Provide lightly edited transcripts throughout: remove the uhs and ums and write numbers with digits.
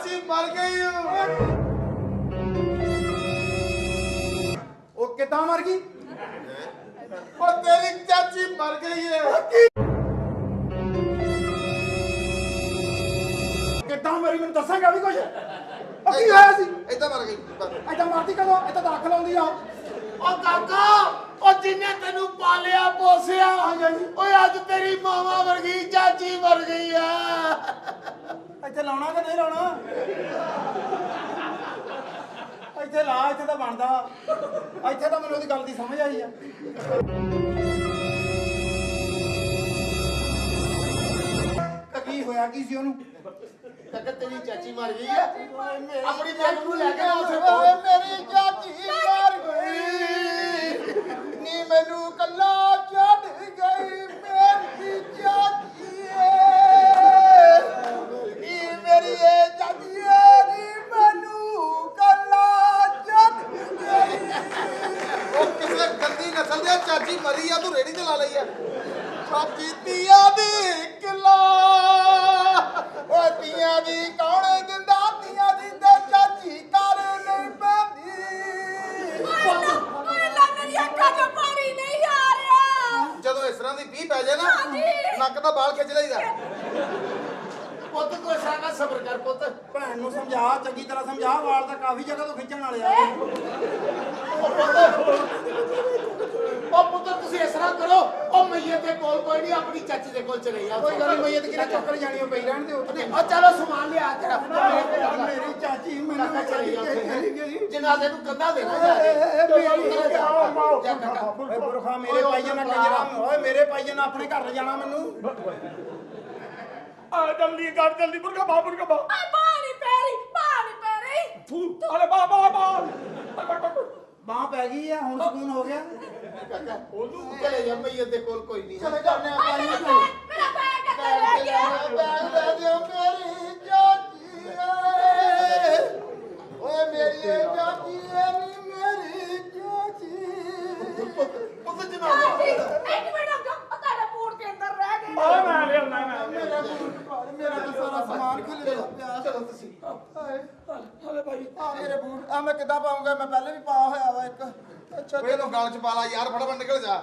चाची मर गई वो कितना मर गई? और तेरी चाची मर गई है कितना मरी मैंने दसांगा भी कुछ की होया सी इतना मर गई इतना मारती कदों इतना दाखल आउंदी आ और काका और जिन्ने तेनू पालिया पोसिया ओए आज तेरी मामा मर गई चाची मर गई है ਇੱਥੇ ਲਾਉਣਾ ਕਿ ਨਹੀਂ ਲਾਉਣਾ ਇੱਥੇ ਲਾ ਇੱਥੇ ਤਾਂ ਬਣਦਾ ਇੱਥੇ ਤਾਂ ਮੈਨੂੰ ਉਹਦੀ ਗੱਲ ਦੀ ਸਮਝ ਆਈ ਆ ਕੀ ਹੋਇਆ ਕੀ ਸੀ ਉਹਨੂੰ ਕਾਕਾ ਤੇਰੀ ਚਾਚੀ ਮਰ ਗਈ ਹੈ ਆਪਣੀ ਮਾਂ ਨੂੰ ਲੈ ਕੇ ਉੱਥੇ ਮੇਰੀ ਚਾਚੀ ਮਰ ਗਈ ਨੀ ਮੈਨੂੰ ਕੱਲਾ ਛੱਡ ਗਈ ਮੇਰੀ ਚਾਚੀ ਨੀ ਮੇਰੀ ਚਾਚੀ ਨੀ ਮੈਨੂੰ ਕੱਲਾ ਛੱਡ ਗਈ ਉਹ ਕਿਸੇ ਗੰਦੀ ਨਸਲ ਦੀ ਚਾਚੀ ਮਰੀ ਆ ਤੂੰ ਰੇੜੀ ਤੇ ਲਾ ਲਈ ਆ ਚਾਚੀ ਤੀਆਂ ਦੀ ਕਿਲਾ ਓਏ ਤੀਆਂ ਦੀ ਕੌਣ ਦਿੰਦਾ ਤੀਆਂ ਦੀ ਤੇ ਚਾਚੀ ਕਰ ਨਹੀਂ ਪੈਂਦੀ ਓਏ ਲਾ ਮੇਰੀ ਅੱਖਾਂ 'ਚੋਂ ਪਾਣੀ ਨਹੀਂ ਆ ਰਿਹਾ ਜਦੋਂ ਇਸ ਤਰ੍ਹਾਂ ਦੀ ਪੀਹ ਪੈ ਜਾਏ ਨਾ ਨੱਕ ਦਾ ਬਾਲ ਖਿੱਚ ਲਈਦਾ ਪੁੱਤ ਤੂੰ ਇਸ ਤਰ੍ਹਾਂ ਦਾ ਸਬਰ ਕਰ ਪੁੱਤ ਭੈਣ ਨੂੰ ਸਮਝਾ ਚੰਗੀ ਤਰ੍ਹਾਂ ਸਮਝਾ ਵਾਲ ਤਾਂ ਕਾਫੀ ਜਗ੍ਹਾ ਤੋਂ ਖਿੱਚਣ ਵਾਲੇ ਆ ਉਹ ਪੁੱਤ ਤੁਸੀਂ ਇਸ ਤਰ੍ਹਾਂ ਕਰੋ ਉਹ ਮਈਏ ਦੇ ਕੋਲ ਕੋਈ ਨਹੀਂ ਆਪਣੀ ਚਾਚੀ ਦੇ ਕੋਲ ਚਲੇ ਜਾ ਕੋਈ ਗੱਲ ਨਹੀਂ ਮਈਏ ਤੇ ਕਿਹੜਾ ਚੱਕਰ ਜਾਣੀ ਉਹ ਪਈ ਰਹਿਣ ਦੇ ਉੱਤੇ ਉਹ ਚਲੋ ਸਮਾਨ ਲਿਆ ਤੇਰਾ ਮੇਰੀ ਚਾਚੀ ਮੈਨੂੰ ਚਲੀ ਚਲੀ ਗਈ ਜਨਾਜ਼ੇ ਨੂੰ ਕੰਧਾ ਦੇਣਾ ਜਾ ਓਏ ਬੁਰਖਾ ਮੇਰੇ ਭਾਈਆਂ ਨਾਲ ਕੰਜਰਾ ਓਏ ਮੇਰੇ ਭਾਈਆਂ ਨਾਲ ਆਪਣੇ ਘਰ ਜਾਣਾ ਮੈਨੂੰ ਆ ਜਲਦੀ ਕਰ ਜਲਦੀ ਬੁਰਗਾ ਬਾ ਓਏ ਪਾਣੀ ਪੈ ਰਹੀ ਫੂ ਅਰੇ ਬਾ ਬਾਹ ਪੈ ਗਈ ਆ ਹੁਣ ਸਕੂਨ ਹੋ ਗਿਆ ਉਹਨੂੰ ਚਲੇ ਜਾ ਮਈਏ ਦੇ ਕੋਲ ਕੋਈ ਨਹੀਂ ਚਲੇ ਜਾਂਦੇ ਆ ਪਾਣੀ ਨੂੰ ਮੇਰਾ ਬੈਗ ਕਿੱਥੇ ਰਹਿ ਗਿਆ ਬੈਗ ਲੈ ਦਿਓ ਮੇਰੀ ਚਾਚੀ ਓਏ ਮੇਰੀ ਚਾਚੀ ਨੀ ਮੇਰੀ ਚਾਚੀ ਪੁੱਤ ਜਨਾਜ਼ਾ ਇੱਕ ਮਿੰਟ ਰੁਕ ਜਾ ਤੁਹਾਡੇ ਬੂਟ ਦੇ ਅੰਦਰ ਰਹਿ ਗਏ ਆ ਮੈਂ ਲਿਆਉਣਾ ਮੇਰਾ ਬੂਟ ਪਾੜ ਮੇਰਾ ਤਾਂ ਸਾਰਾ ਸਮਾਨ ਖਿਲ ਪਿਆ ਚਲੋ ਤੁਸੀਂ ਹਲੇ ਭਾਈ ਆ ਮੇਰੇ ਬੂਟ ਆ ਮੈਂ ਕਿੱਦਾਂ ਪਾਉਂਗਾ ਮੈਂ ਪਹਿਲੇ ਵੀ ਪਾਇਆ ਹੋਇਆ ਵਾ ਇੱਕ ਅੱਛਾ ਓਏ ਇਹਨੂੰ ਗਲ ਚ ਪਾ ਲਾ ਯਾਰ ਫਟਾਫਟ ਨਿਕਲ ਜਾ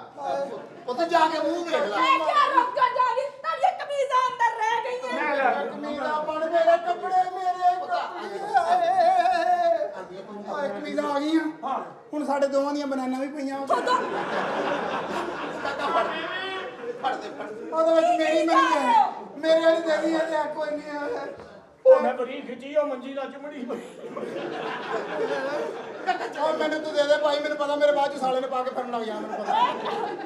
ਪੁੱਤ ਜਾ ਕੇ ਮੂੰਹ ਦੇਖ ਲੈ ਮੈਂ ਕਿਹਾ ਰੁਕ ਜਾ ਜਾਨੀ ਤੁਹਾਡੀ ਕਮੀਜ਼ਾਂ ਅੰਦਰ ਰਹਿ ਗਈਆਂ ਮੈਂ ਲਿਆ ਕਮੀਜ਼ਾ ਬਣ ਮੇਰੇ ਕੱਪੜੇ ਮੇਰੇ ਕੱਪੜੇ ਆਏ ਕਮੀਜ਼ਾਂ ਆ ਗਈਆਂ ਹਾਂ ਹੁਣ ਸਾਡੇ ਦੋਵਾਂ ਦੀਆਂ ਬਨਾਨਾ ਵੀ ਪਈਆਂ ਫੜ ਦੇ ਉਹਦੇ ਵਿੱਚ ਮੇਰੀ ਨਹੀਂ ਹੈ ਮੇਰੇ ਵਾਲੀ ਦੇ ਗਈ ਹੈ ਕੋਈ ਨਹੀਂ ਹੈ ਉਹ ਮੈਂ ਬੜੀ ਖਿੱਚੀ ਉਹ ਮੰਜੀ ਨਾਲ ਚਮੜੀ ਉਹ ਮੈਨੂੰ ਤੂੰ ਦੇ ਦੇ ਭਾਈ ਮੈਨੂੰ ਪਤਾ ਮੇਰੇ ਬਾਅਦ ਚ ਸਾਲੇ ਨੇ ਪਾ ਕੇ ਫਿਰਨ ਲੱਗ ਜਾਣਾ ਮੈਨੂੰ ਪਤਾ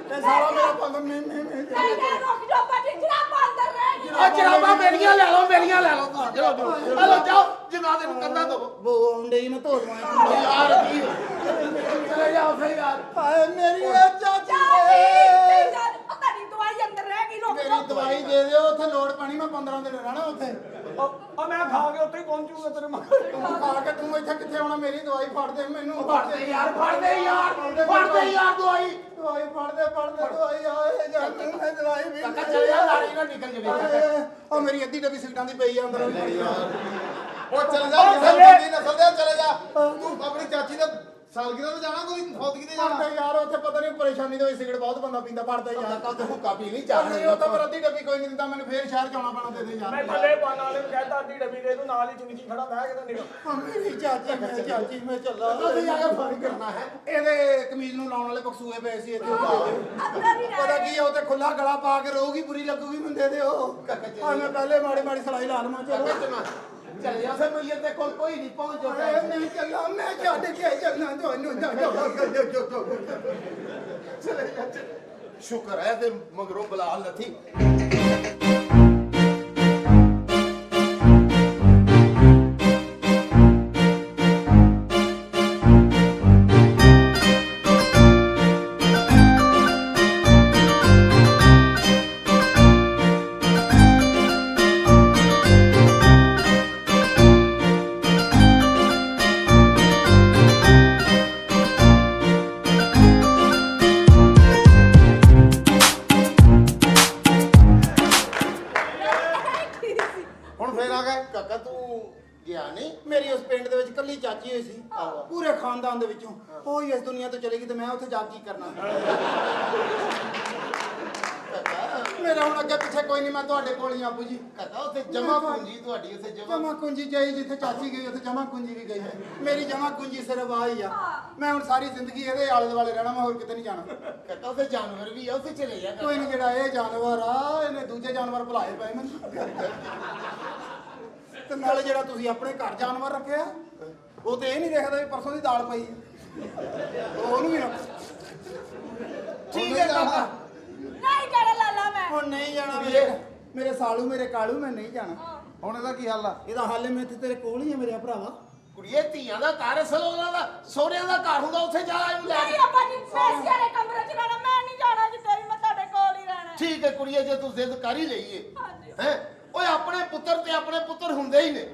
ਤੇ ਸਾਲਾ ਮੇਰਾ ਪੰਗ ਮੈਂ ਮੈਂ ਕਿਹਾ ਰੁਕ ਜਾ ਬੱਜੀ ਜਰਾਬਾਂ ਅੰਦਰ ਰਹਿ ਗਈਆਂ ਉਹ ਜਰਾਬਾਂ ਮੇਰੀਆਂ ਲੈ ਲਓ ਚਲੋ ਹਲੋ ਜਾਓ ਜਨਾਜ਼ੇ ਨੂੰ ਕੰਧਾ ਦੋ ਉਹ ਆਉਂਦੇ ਹੀ ਮੈਂ ਧੋ ਦਵਾਂ ਯਾਰ ਕੀ ਚਲੇ ਜਾਓ ਫਿਰ ਯਾਰ ਹਾਏ ਮੇਰੀ ਇਹ ਚਾਚੀ ਤੁਹਾਡੀ ਦਵਾਈ ਅੰਦਰ ਰਹਿ ਗਈ ਰੁਕ ਮੇਰੀ ਦਵਾਈ ਦੇ ਦਿਓ ਉੱਥੇ ਲੋੜ ਪਾਣੀ ਮੈਂ 15 ਦਿਨ ਰਹਿਣਾ ਉੱਥੇ ਉਹ ਮੈਂ ਖਾ ਕੇ ਉੱਥੇ ਹੀ ਪਹੁੰਚੂਗਾ ਤੇਰੇ ਮਗਰ ਤੂੰ ਖਾ ਕੇ ਤੂੰ ਇੱਥੇ ਕਿੱਥੇ ਆਉਣਾ ਮੇਰੀ ਦਵਾਈ ਫੜ ਦੇ ਮੈਨੂੰ ਫੜ ਦੇ ਯਾਰ ਦਵਾਈ ਦਵਾਈ ਫੜ ਦੇ ਦਵਾਈ ਆਏ ਜਾਂ ਮੈਂ ਦਵਾਈ ਵੀ ਕਾਕਾ ਚਲੇ ਜਾ ਲਾੜੀ ਨਾ ਨਿਕਲ ਜਾਵੇ ਉਹ ਮੇਰੀ ਅੱਧੀ ਡੱਬੀ ਸਿਗਰਟਾਂ ਦੀ ਪਈ ਆ ਅੰਦਰ ਉਹ ਚਲੇ ਜਾ ਕਿਸੇ ਬੰਦੀ ਨਸਲ ਦੇ ਚਲੇ ਜਾ ਤੂੰ ਆਪਣੀ ਚਾਚੀ ਦੇ ਸਾਲਗਿਰਾ ਤੇ ਜਾਣਾ ਕੋਈ ਫੌਤਗੀ ਤੇ ਪੜਦਾ ਜਾਣਾ ਯਾਰ ਉੱਥੇ ਪਤਾ ਨਹੀਂ ਪਰੇਸ਼ਾਨੀ ਤੋਂ ਸਿਗਰਟ ਬਹੁਤ ਬੰਦਾ ਪੀਂਦਾ ਪੜਦਾ ਯਾਰ ਕਾਕਾ ਤੇ ਹੁੱਕਾ ਪੀ ਨਹੀਂ ਨਹੀਂ ਉਹ ਤਾਂ ਪਰ ਅੱਧੀ ਡੱਬੀ ਕੋਈ ਨਹੀਂ ਦਿੰਦਾ ਮੈਨੂੰ ਫੇਰ ਸ਼ਹਿਰ ਜਾਣਾ ਪੈਣਾ ਦੇ ਦੇ ਮੈਂ ਯਾਰ ਥੱਲੇ ਪਾਣ ਵਾਲੇ ਨੂੰ ਕਹਿਤਾ ਅੱਧੀ ਡੱਬੀ ਦੇ ਤੂੰ ਨਾਲ ਹੀ ਜ਼ਿੰਦਗੀ ਖੜਾ ਬਹਿ ਕੇ ਤਾਂ ਨਿਕਲ ਮੇਰੀ ਚਾਚੀ ਮੈਂ ਚੱਲਾ ਤੁਸੀਂ ਜਾ ਕੇ ਫੋਨ ਕਰਨਾ ਹੈ ਇਹਦੇ ਕਮੀਜ਼ ਨੂੰ ਲਾਉਣ ਵਾਲੇ ਬਕਸੂਏ ਪਏ ਸੀ ਇੱਥੇ ਅੰਦਰ ਹੀ ਪਤਾ ਕੀ ਆ ਉਹ ਤੇ ਖੁੱਲਾ ਗਲਾ ਪਾ ਕੇ ਰਹੂਗੀ ਬੁਰੀ ਲੱਗੂਗੀ ਮੁੰਡੇ ਦੇ ਉਹ ਆ ਮੈਂ ਪਹਿਲੇ ਮਾੜੀ ਸਲਾਈ ਲਾ ਲਵਾਂ ਚਲੋ ਚਲੇ ਜਾ ਫਿਰ ਮਈਏ ਦੇ ਕੋਲ ਕੋਈ ਨਹੀਂ ਪਹੁੰਚ ਮੈਂ ਚੱਲਾਂ ਮੈਂ ਛੱਡ ਕੇ ਚੱਲਾਂ ਤੁਹਾਨੂੰ ਚਲੇ ਜਾ ਸ਼ੁਕਰ ਹੈ ਤੇ ਮਗਰੋਂ ਬਲਾਲ ਨਥੀ ਖਾਨਦਾਨ ਦੇ ਵਿੱਚੋਂ ਉਹ ਹੀ ਇਸ ਦੁਨੀਆ ਤੋਂ ਚਲੇ ਗਈ ਤੇ ਮੈਂ ਉੱਥੇ ਜਾ ਕੇ ਕੀ ਕਰਨਾ। ਮੇਰਾ ਹੁਣ ਅੱਗੇ ਪਿੱਛੇ ਕੋਈ ਨਹੀਂ, ਮੈਂ ਤੁਹਾਡੇ ਕੋਲ ਹੀ ਆਬੂ ਜੀ। ਕਾਕਾ ਉੱਥੇ ਜਮਾ ਪੂੰਜੀ ਤੁਹਾਡੀ, ਉੱਥੇ ਜਮਾ ਕੁੰਜੀ ਜਾਈ, ਜਿੱਥੇ ਚਾਚੀ ਗਈ ਉੱਥੇ ਜਮਾ ਕੁੰਜੀ ਵੀ ਗਈ ਹੈ। ਮੇਰੀ ਜਮਾ ਕੁੰਜੀ ਸਿਰਫ ਆ ਹੀ ਆ। ਮੈਂ ਹੁਣ ਸਾਰੀ ਜ਼ਿੰਦਗੀ ਇਹਦੇ ਆਲੇ ਦੁਆਲੇ ਰਹਿਣਾ, ਮੈਂ ਹੋਰ ਕਿਤੇ ਨਹੀਂ ਜਾਣਾ। ਕਾਕਾ ਉੱਥੇ ਜਾਨਵਰ ਵੀ ਆ, ਉੱਥੇ ਚਲੇ ਜਾ। ਕੋਈ ਨਹੀਂ, ਜਿਹੜਾ ਇਹ ਜਾਨਵਰ ਆ ਇਹਨੇ ਦੂਜੇ ਜਾਨਵਰ ਭੁਲਾਏ ਪਏ ਮੈਨੂੰ। ਤੇ ਨਾਲੇ ਜਿਹੜਾ ਤੁਸੀਂ ਆਪਣੇ ਘਰ ਜਾਨਵਰ ਰੱਖਿਆ ਉਹ ਤੇ ਇਹ ਨਹੀਂ ਦੇਖਦਾ ਵੀ ਪਰਸੋਂ ਦੀ ਦਾਲ ਪਈ ਉਹਨੂੰ ਵੀ ਰੱਖ। ਠੀਕ ਹੈ ਕਾਕਾ, ਨਹੀਂ ਜਾਣਾ ਲਾਲਾ ਮੈਂ। ਹੁਣ ਨਹੀਂ ਜਾਣਾ ਮੇਰੇ ਸਾਲੂ, ਮੇਰੇ ਕਾਲੂ, ਮੈਂ ਨਹੀਂ ਜਾਣਾ। ਹੁਣ ਇਹਦਾ ਕੀ ਹੱਲ ਆ? ਇਹਦਾ ਹੱਲ ਮੈਂ ਇੱਥੇ ਤੇਰੇ ਕੋਲ ਹੀ ਆ ਮੇਰੇ ਭਰਾਵਾ। ਕੁੜੀਏ ਧੀਆਂ ਦਾ ਘਰ ਅਸਲ ਉਹਨਾਂ ਦਾ ਸਹੁਰਿਆਂ ਦਾ ਘਰ ਹੁੰਦਾ, ਉੱਥੇ ਜਾ ਇਹਨੂੰ ਲੈ ਨਹੀਂ ਕੇ। ਆਪਾਂ ਜੀ ਫੈਸਲੇ ਦੇ ਕਮਰੇ 'ਚ ਰਹਿਣਾ, ਮੈਂ ਨਹੀਂ ਜਾਣਾ ਜਿੱਥੇ ਵੀ, ਮੈਂ ਤੁਹਾਡੇ ਕੋਲ ਹੀ ਰਹਿਣਾ। ਠੀਕ ਹੈ ਕੁੜੀਏ, ਜੇ ਤੂੰ ਜ਼ਿੱਦ ਕਰ ਹੀ ਲਈਏ ਹਾਂਜੀ। ਹੈ। ਓਏ ਆਪਣੇ ਪੁੱਤਰ ਤੇ ਆਪਣੇ ਪੁੱਤਰ ਹੁੰਦੇ ਹੀ ਨੇ,